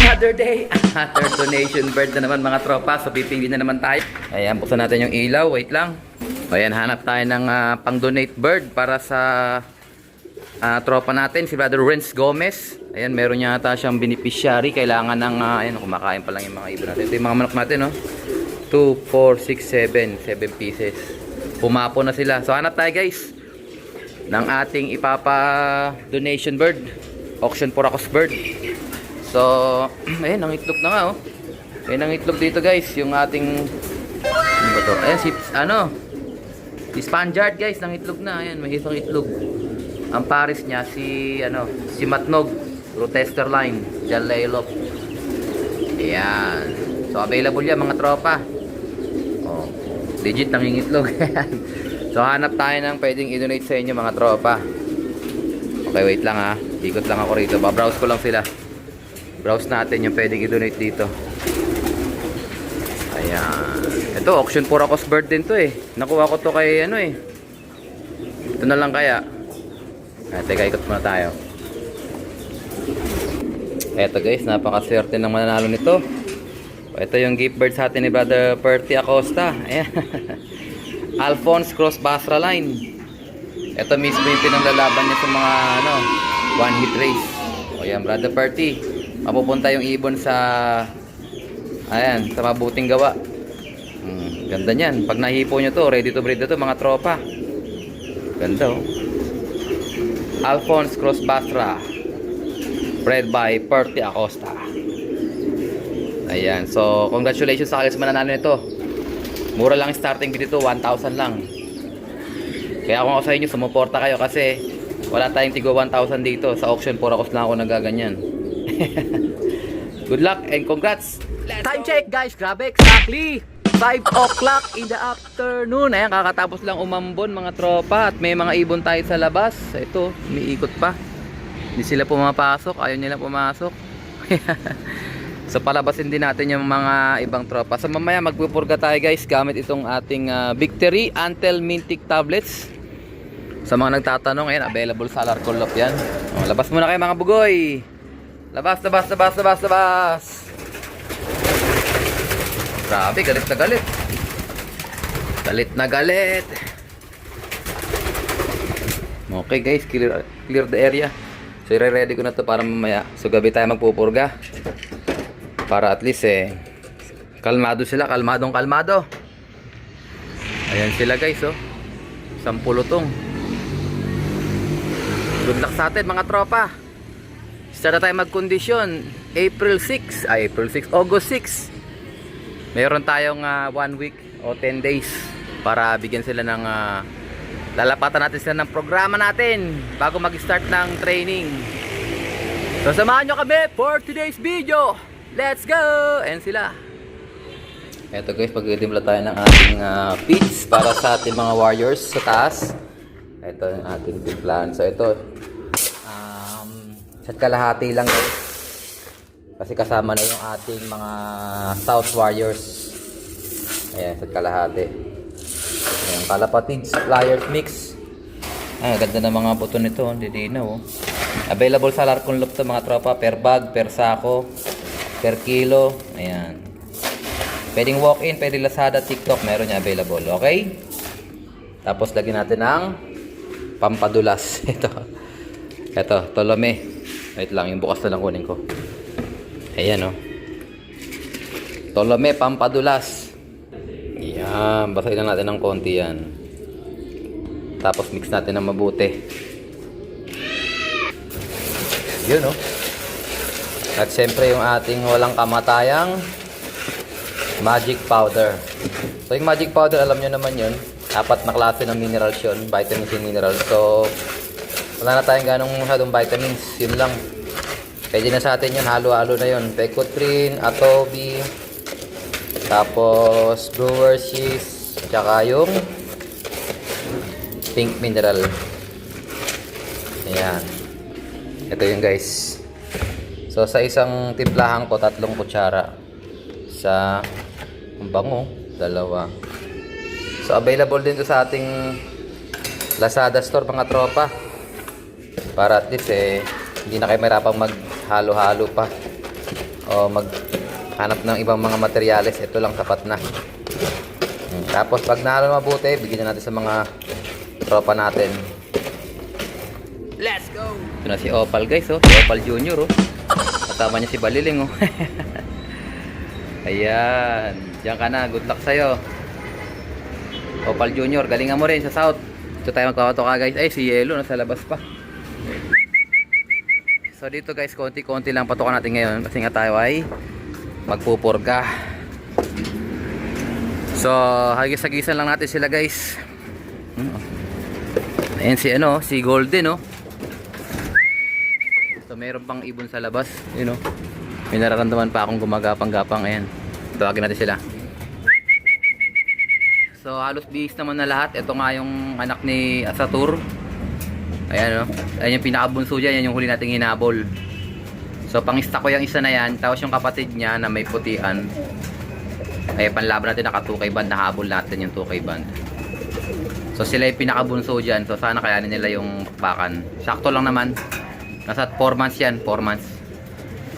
Another day, another donation bird na naman mga tropa. So pipili na naman tayo. Ayan, buksan natin yung ilaw. Wait lang. Ayan, hanap tayo ng pang-donate bird para sa tropa natin, si Brother Renz Gomez. Ayan, meron niya ata siyang beneficiary. Kailangan ng, ayan, kumakain pa lang yung mga ibon natin. Ito yung mga manok natin, no? 2, 4, 6, 7. 7 pieces. Pumapo na sila. So hanap tayo guys ng ating ipapa-donation bird. Auction for Acos bird. So, ayun, ang itlog na nga, oh. Ayun ang itlog dito, guys. Yung ating, ano ba to? Ayan, si Spaniard, guys, ng itlog na. Ayan, may isang itlog. Ang pares niya, si Matnog, Protester Line, Jalailop. Ayan. So, available yan, mga tropa. Oh, legit ng itlog. So, hanap tayo ng pwedeng i-donate sa inyo, mga tropa. Okay, wait lang, ha. Ikot lang ako rito. Babrowse ko lang sila. Browse natin yung pwedeng i-donate dito. Ayan. Ito, auction for Acos bird din to eh. Nakuha ko to kay ito na lang kaya. Teka, ikot muna tayo. Eto guys, napakaswerte ng mananalo nito. Ito yung gift bird sa atin ni Brother Perty Acosta. Ayan. Alphonse Cross Basra Line. Ito mismo yung pinaglalaban niya sa mga one hit race. O yan, Brother Perty. Mapupunta yung ibon sa ayan, sa mabuting gawa. Ganda niyan. Pag nahipo nyo to, ready to breed na to, mga tropa. Ganda, oh. Alphonse Cross Basra, bred by Perty Acosta. Ayan. So, congratulations sa kayo sa mananalo nito. Mura lang starting bid dito, 1,000 lang. Kaya kung ako sa inyo, sumuporta kayo kasi wala tayong tigo 1,000 dito. Sa auction for Acos lang ako nagaganyan. Good luck and congrats. Time check guys, grabe, exactly 5 o'clock in the afternoon. Ayan, kakatapos lang umambon mga tropa. At may mga ibon tayo sa labas. Ito, umiikot pa. Hindi sila pumapasok, ayaw nila pumasok. So palabasin din natin yung mga ibang tropa. So mamaya magpupurga tayo guys gamit itong ating Victory Antel Mintic tablets. Sa mga nagtatanong, ayan, available sa Alarcolop yan. O, labas muna kayo mga bugoy. Labas, labas, labas, labas, labas. Grabe, galit na galit. Galit na galit. Okay guys, clear the area. So i-ready ko na to para mamaya. So gabi tayo magpupurga. Para at least kalmado sila, kalmadong kalmado. Ayan sila guys, oh. 10 tong. Good luck sa atin mga tropa. Start na tayo magkondisyon April 6, August 6. Mayroon tayong 1 week o 10 days para bigyan sila ng lalapatan natin sila ng programa natin bago mag-start ng training. So samahan nyo kami for today's video. Let's go! Ayan sila. Eto guys, pag-timpla tayo ng ating feeds para sa ating mga warriors sa taas. Ito yung ating timplahan. So ito, sa kalahati lang guys. Kasi kasama na yung ating mga South Warriors. Ayan, sa kalahati. Ayan, Kalapatids Flyers Mix. Ay, ganda ng mga buto nito. Hindi na, oh. Available sa Alarcolop to mga tropa. Per bag, per sako, per kilo. Ayan. Pwedeng walk-in, pwede Lazada, TikTok. Meron niya available. Okay? Tapos lagyan natin ng pampadulas. Ito, Tolome. Wait lang, yung bukas na lang kunin ko. Ayan, oh. Tolome, pampadulas. Ayan. Basahin lang natin ng konti yan. Tapos mix natin ng mabuti. Yun, oh. At syempre yung ating walang kamatayang magic powder. So yung magic powder, alam nyo naman yun, 4 na klase ng minerals yun, vitamins and minerals. So wala na tayong ganong masyadong vitamins, yun lang. Pwede na sa atin yun, halo-halo na yun. Pecotrin, Atobi, tapos brewer's yeast, tsaka yung pink mineral. Ayan. Ito yung guys. So sa isang timplahan ko, 3 kutsara. Sa ang bango, 2. So available din to sa ating Lazada store mga tropa. Para at least hindi na kayo mahirapang maghalo-halo pa. o maghanap ng ibang mga materyales, ito lang sapat na. Tapos pag nahalo na mabuti, bigyan na natin sa mga tropa natin. Let's go! Ito na si Opal guys, oh. Si Opal Junior, oh. Kasama niya si Baliling, oh. Ayan, diyan ka na, good luck sa'yo. Opal Junior, galingan mo rin sa South. Ito tayo magpapatoka guys. Ay, si Yelo nasa labas pa. So dito guys, konti-konti lang patokan natin ngayon kasi nga tayo ay magpupurga. So, hagis-hagisan lang natin sila guys. Ayan si ano, si Golden, oh. So, mayroon pang ibon sa labas, you know. May nararamdaman pa akong gumagapang-gapang. Ayan. Tawagin natin sila. So, halos bihis naman na lahat. Ito nga yung anak ni Asatur. Ayan, oh. Ayan yung pinakabunso dyan. Yan yung huli nating hinabol. So, pang-stock ko yung isa na yan. Tapos yung kapatid niya na may putian. Ay, panlaban natin naka 2K band. Nahabol natin yung 2K band. So, sila yung pinakabunso dyan. So, sana kayanin nila yung pakan. Sakto lang naman. Nasa 4 months yan. 4 months.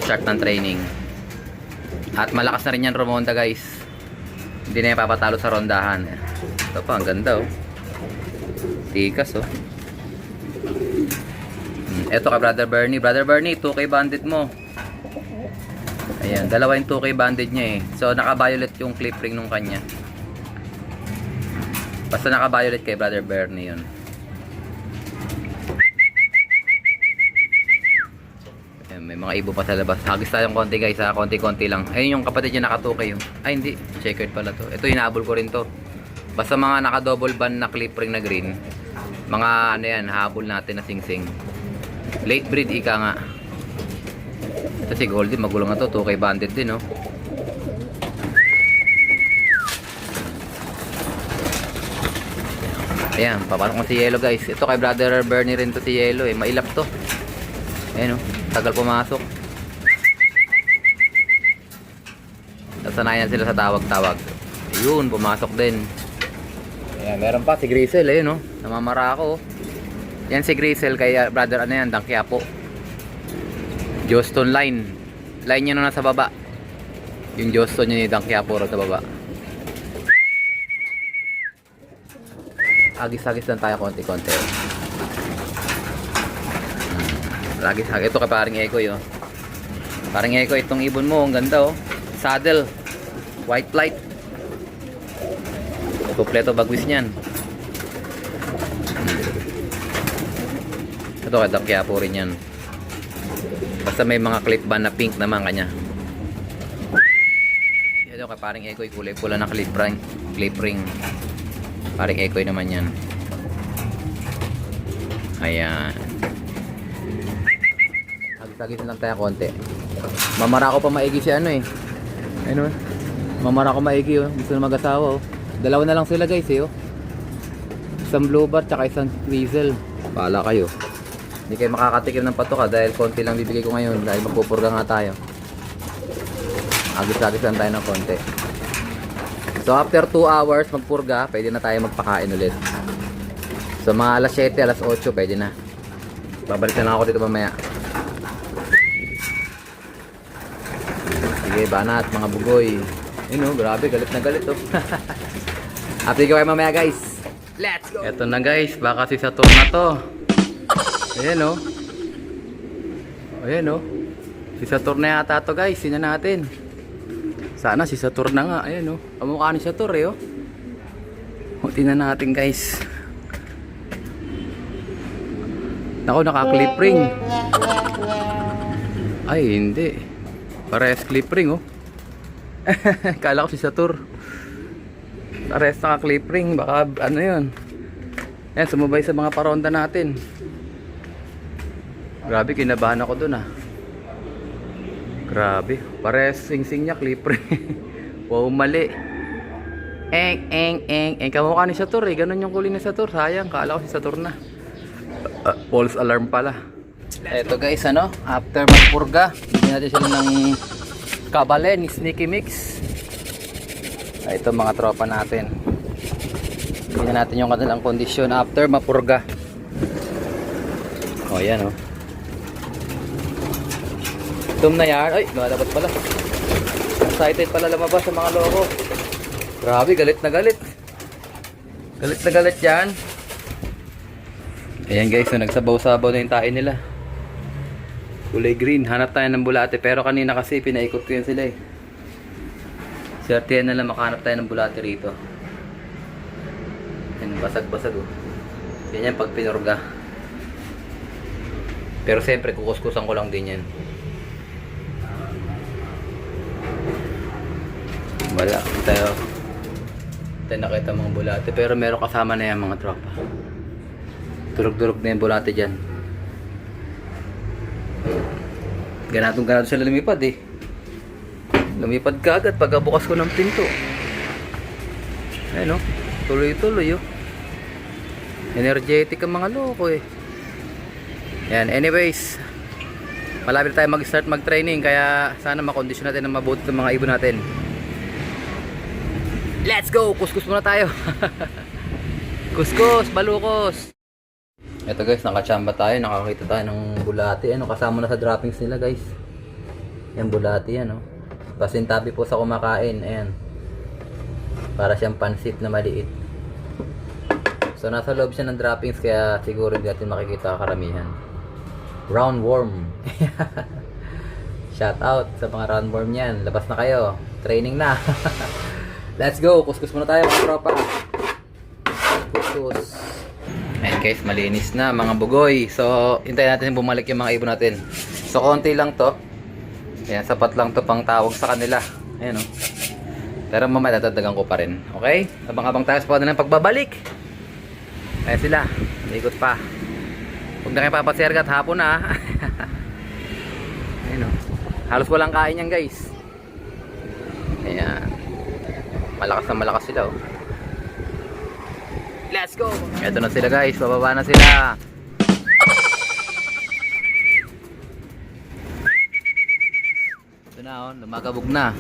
Start ng training. At malakas na rin yan Romonda guys. Hindi na yung papatalo sa rondahan. Ito pa, ang ganda, oh. Tikas, oh. Ito ka Brother Bernie. Brother Bernie, 2K banded mo. Ayan, dalawa yung 2K banded niya eh. So naka-violet yung clip ring nung kanya. Basta naka-violet kay Brother Bernie yun. Ayan, may mga ibo pa sa labas. Hagis tayong konti guys ha, konti-konti lang. Ayun yung kapatid niya naka 2K yung. Ay hindi, checkered pala to. Ito hinabol ko rin to. Basta mga naka-double band na clip ring na green. Mga ano yan, habol natin na sing-sing. Late breed ika nga. Ito si Goldie, magulang na to, 2K banded din, oh. Ayan, papasok ko si Yelo guys. Ito kay Brother Bernie rin to si Yelo eh, mailap to. Ayan, oh, tagal pumasok. Nasanayan sila sa tawag-tawag. Ayun, pumasok din. Ayan, meron pa si Grisel, ayun, oh. Namamara ako, oh. Yan si Grisel kay Brother ano yan, Dangkiapo. Joston line. Line niya na nasa baba. Yung Joston niya ni Dangkiapo sa baba. Agis-agis lang tayo konti-konti. Agis-agis. Ito kay paring Ekoy, oh. Paring Ekoy, itong ibon mo, ang ganda, oh. Saddle. White light. Kompleto bagwis niyan. Ito kay Dangkiapo rin yan. Basta may mga clip band na pink naman kanya. Ito kay paring Ekoy, kulay pula na clip ring. Paring Ekoy naman yan. Ayan. Hagis-hagis lang tayo konti. Mamara ko pa maigi si ano eh. Ano? Mamara ko maigi, oh. Gusto na mag-asawa, oh. Dalawa na lang sila guys eh, oh. Isang bluebird tsaka isang weasel. Bahala kayo. Hindi kayo makakatikim ng patoka dahil konti lang bibigay ko ngayon dahil magpupurga nga tayo. Agis-agis lang tayo ng konti. So after 2 hours magpurga, pwede na tayo magpakain ulit. So mga alas 7, alas 8 pwede na. Babalik na lang ako dito mamaya. Sige, banat mga bugoy. Yun, oh, grabe, galit na galit, oh. Update ko kayo mamaya guys. Let's go! Eto na guys, baka si Saturn na to. Ayan, oh. Ayan, oh. Si Saturn na yata to guys. Tingnan natin. Sana si Saturn na nga. Ayan, oh. Kamukha ni Saturn eh, oh. Tingnan natin guys. Ako, naka-clip ring. Ay, hindi. Parehas clip ring, oh. Kala ko si Saturn. Parehas naka-clip ring. Baka ano yun. Ayan, sumabay sa mga paronda natin. Grabe, kinabahan ako dun, ah. Grabe, parehas sing-sing niya, clip ring. Wow, mali. Kamukha ni Saturn eh. Ganun yung kulay ni Saturn. Sayang, kala ko si Saturn na. False alarm pala. Eto guys, ano, after magpurga, bigyan natin sila ng kabale ni Sneaky Mix. Ito mga tropa natin. Bigyan natin yung kanilang kondisyon after mapurga. O yan, o. Itom na yan. Ay, lumalabas pala. Excited pala lumabas sa mga loko. Grabe, galit na galit. Galit na galit yan. Ayan guys, so nagsabaw-sabaw na yung tae nila. Kulay green. Hanap tayo ng bulate. Pero kanina kasi pinaikot ko yan sila eh. Swertihan na lang makahanap tayo ng bulate rito. Ayan, basag-basag oh. Yan yan pag pinurga. Pero siyempre kukuskusan ko lang din yan. Wala tayo nakita mga bulate. Pero meron kasama na yan mga tropa. Durog-durog na yung bulate dyan. Ganatong-ganatong sila lumipad eh. Lumipad ka agad pagkabukas ko ng pinto. Ayun o. Tuloy-tuloy oh. Energetic ang mga loko eh. Yan. Anyways. Malapit tayo mag-start mag-training. Kaya sana makondisyon natin ng mabuti ng mga ibon natin. Let's go! Kuskus muna tayo. Kuskus! Balukos! Ito guys, nakachamba tayo. Nakakita tayo ng bulate. Ano, kasama na sa droppings nila guys. Yan bulate yan oh. Pasintabi po sa kumakain. Ayan. Para siyang pansit na maliit. So nasa loob siya ng droppings. Kaya siguro hindi natin makikita karamihan. Roundworm. Shout out sa mga roundworm yan. Labas na kayo. Training na. Let's go! Kuskus muna tayo mga tropa. Kuskus. Ayan guys, malinis na mga bugoy. So, hintayin natin bumalik yung mga ibon natin. So, konti lang to. Ayan, sapat lang to pang tawag sa kanila. Ayan o. Pero mamaya tatadagan ko pa rin. Okay? Abang-abang tayo sa pwede ng pagbabalik. Ayan sila. Ikot pa. Huwag na kayo papasirgat. Hapon na. Ayan o. Halos walang kain yan guys. Ayan. Malakas na malakas sila oh. Let's go! Ito na sila guys, bababa na sila. Ito na oh, lumagabog na.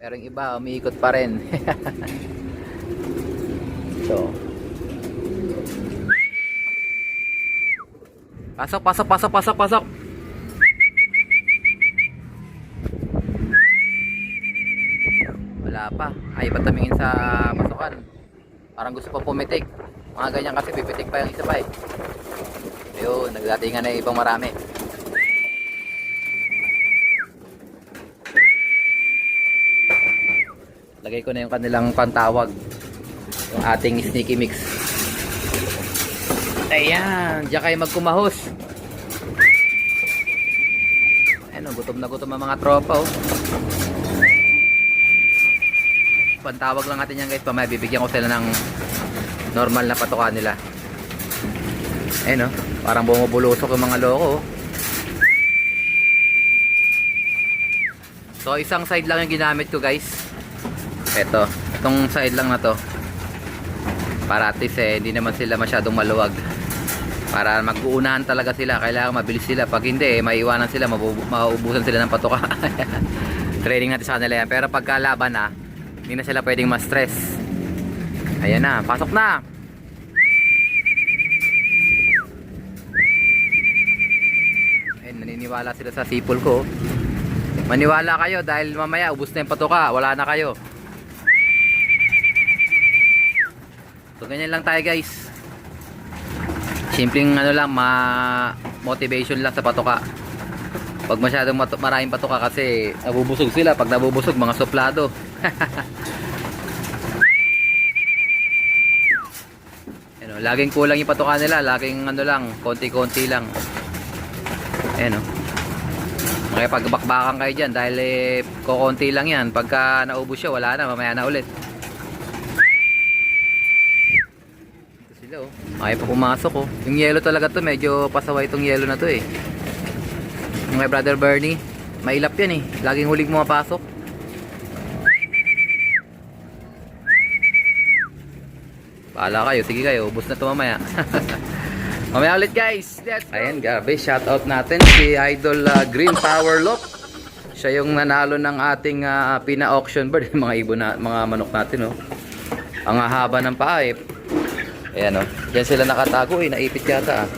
Pero yung iba, umiikot pa rin. So. Pasok, pasok, pasok, pasok, pasok. Wala pa. Ay pa tumingin sa pasukan. Parang gusto pa pumitik. Mga ganyan kasi pipitik pa yung isa pa eh. Ayun, nagdatingan na yung ibang marami. Lagay ko na yung kanilang pantawag. Yung ating sneaky mix. Ayan, diyan kayo magkumahos. Ayun, gutom na gutom ang mga tropa oh. Pantawag lang natin yan guys, pamaya bibigyan ko sila ng normal na patukan nila. Ayun oh, parang bumubulusok yung mga loko oh. So isang side lang yung ginamit ko guys. Itong side lang na to. Para at least hindi naman sila masyadong maluwag. Para mag-uunahan talaga sila, kailangan mabilis sila. Pag hindi maiiwanan sila, mauubusan sila ng patuka. Training natin sa kanila yan. Pero pagka laban na, hindi na sila pwedeng ma-stress. Ayan na, pasok na. Ayun, naniniwala sila sa sipol ko. Maniwala kayo dahil mamaya ubos na yung patuka, wala na kayo. So ganyan lang tayo guys. Simpleng ano lang, motivation lang sa patuka. Pag masyadong maraming patuka kasi nabubusog sila. Pag nabubusog, mga suplado. Ano, laging kulang yung patuka nila. Laging ano lang, konti-konti lang. Ayan o. Makipagbakbakan kayo dyan dahil kukunti lang yan. Pagka naubos siya, wala na, mamaya na ulit. Ito sila oh. Ayaw pa pumasok oh. Yung yellow talaga to, medyo pasaway itong yellow na to eh. Yung kay Brother Bernie, mailap yan eh. Laging huling pumapasok. Paala kayo, sige kayo, ubos na to mamaya. Mamaya ulit guys. Ayan, grabe, shoutout natin si Idol Green Power Lock. Siya yung nanalo ng ating pina-auction bird. Mga ibon na, mga manok natin oh. Ang haba ng paa eh. Ayan oh. Diyan sila nakatago eh, naipit yata ah.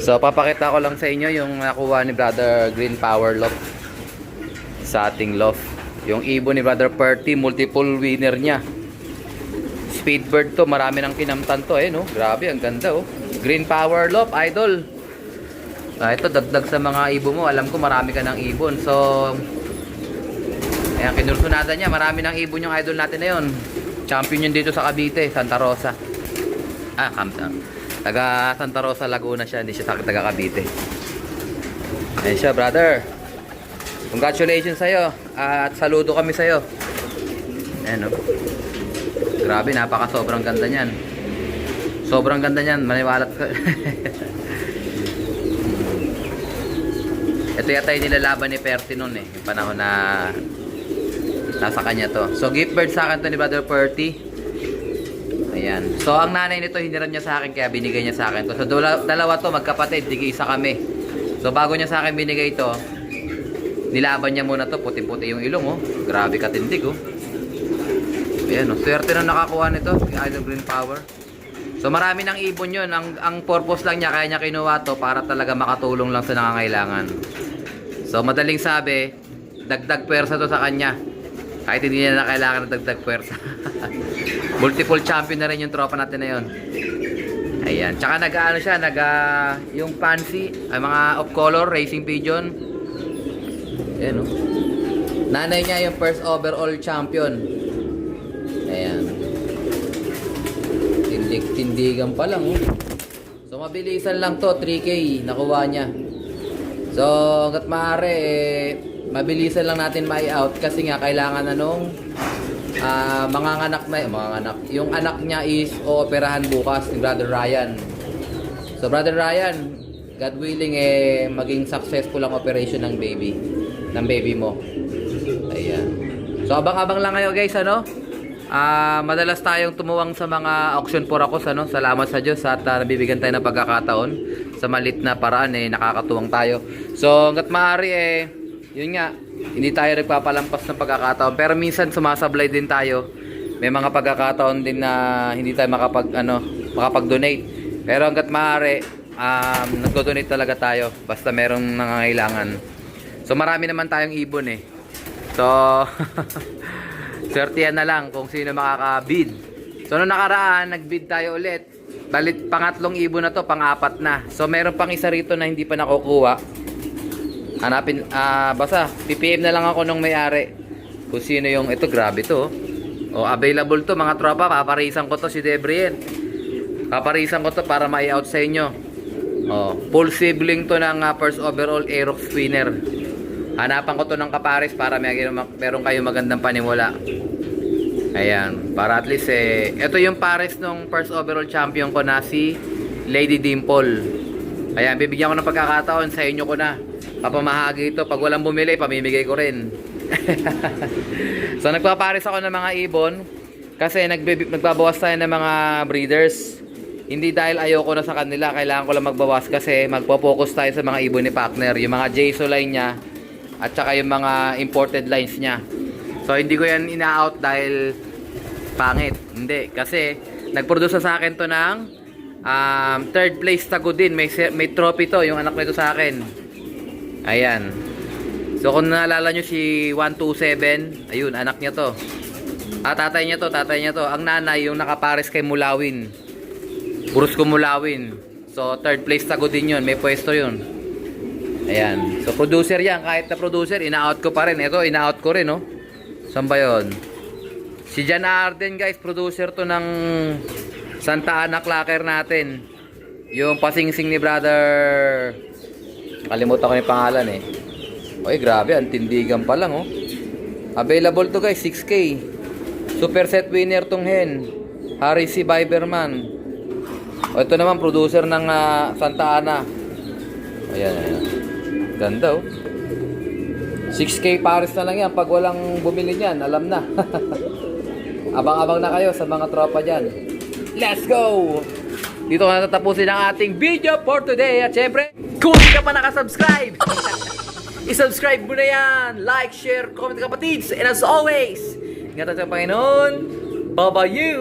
So, papakita ko lang sa inyo yung nakuha ni Brother Green Power Loft sa ating loft. Yung ibon ni Brother Perty, multiple winner niya. Speedbird to, marami nang kinamtan to no? Grabe, ang ganda Green Power Loft, idol. Ito, dagdag sa mga ibon mo. Alam ko marami ka ng ibon. So, ayan, kinursunada niya. Marami ng ibon yung idol natin na yun. Champion yun dito sa Cavite, Santa Rosa. Taga Santa Rosa, Laguna siya. Hindi siya taga Cavite. Ayan siya, brother. Congratulations sa'yo. At saludo kami sa'yo. Ayan, grabe, sobrang ganda niyan. Sobrang ganda niyan. Maniwalat ka. Ito yata yung nilalaban ni Perty noon yung panahon na nasa kanya to. So, gift bird sa akin to ni Brother Perty. Ayan. So, ang nanay nito, hiniram niya sa akin, kaya binigay niya sa akin to. So, dalawa to, magkapatid, tig-isa kami. So, bago niya sa akin binigay ito, nilaban niya muna to, puti-puti yung ilong, Grabe katindig, Ayan, swerte na nakakuha nito, Idol Green Power. So, marami ng ibon yun. Ang purpose lang niya, kaya niya kinuha to, para talaga makatulong lang sa nangangailangan. So, madaling sabi, dagdag pwersa to sa kanya. Kahit hindi niya na kailangan ng dagdag pwersa. Multiple champion na rin yung tropa natin na yun. Ayan. Tsaka yung fancy, ay mga off-color, racing pigeon. Ayan, Nanay niya yung first overall champion. Ayan. Tindigan pa lang, So, mabilisan lang to, 3K, nakuha niya. So, hanggat maaari, mabilisan lang natin ma-out kasi nga kailangan yung anak niya is ooperahan bukas ni Brother Ryan. So, Brother Ryan, God willing, maging successful ang operation ng baby mo. Ayan. So, abang-abang lang kayo, guys, madalas tayong tumuwang sa mga auction for ako, Salamat sa Diyos at nabibigyan tayo ng pagkakataon sa malit na paraan, nakakatuwang tayo. So, hanggat maaari, yun nga, hindi tayo nagpapalampas ng pagkakataon. Pero minsan sumasablay din tayo. May mga pagkakataon din na hindi tayo makapag-donate. Pero hanggat maaari, nagdo-donate talaga tayo basta merong nangangailangan. So, marami naman tayong ibon So, swertihan na lang kung sino makaka-bid. So, noong nakaraan, nag-bid tayo ulit. Balit, pangatlong ibon na to, pang-apat na. So, meron pang isa rito na hindi pa nakukuha. Hanapin, basta, PPM na lang ako nung may-ari. Kung sino yung, ito, grabe to. Available to, mga tropa. Paparisan ko to si Debrien. Paparisan ko to para ma-out sa inyo. Full sibling to ng first overall Aerox winner. Hanapan ko to ng kapares para meron kayo magandang panimula. Ayan, para at least ito yung pares nung first overall champion ko na si Lady Dimple. Ayan, bibigyan ko ng pagkakataon, sa inyo ko na. Papamahagi ito, pag walang bumili, pamimigay ko rin. So, nagpapares ako ng mga ibon kasi nagbabawas tayo ng mga breeders. Hindi dahil ayoko na sa kanila, kailangan ko lang magbawas kasi magpo-focus tayo sa mga ibon ni partner, yung mga Jayso line niya at saka yung mga imported lines niya. So, hindi ko yan ina-out dahil pangit. Hindi. Kasi, nag-produce sa akin to ng third place tago din. May trophy to, yung anak nito sa akin. Ayan. So, kung naalala nyo si 127, ayun, anak niya to. Tatay niya to. Ang nanay, yung nakapares kay Mulawin. Brusco Mulawin. So, third place tago din yun. May pwesto yun. Ayan. So, producer yan. Kahit na producer, ina-out ko pa rin. Ito, ina-out ko rin, Saan ba yun? Si Jan Arden, guys, producer to ng Santa Ana Clacker natin. Yung pasingsing ni Brother... Kalimutan ko yung pangalan Oy, grabe, ang tindigan pa lang Available to, guys, 6K. Super set winner tong hen. Harry C. Biberman. Ito naman, producer ng Santa Ana. Ayan. Ganda 6K pares na lang yan. Pag walang bumili niyan, alam na. Abang-abang na kayo sa mga tropa dyan. Let's go! Dito na tatapusin ang ating video for today. At syempre, kung hindi ka pa nakasubscribe, isubscribe mo na yan. Like, share, comment kapatids. And as always, ingatan sa Panginoon. Bye-bye you!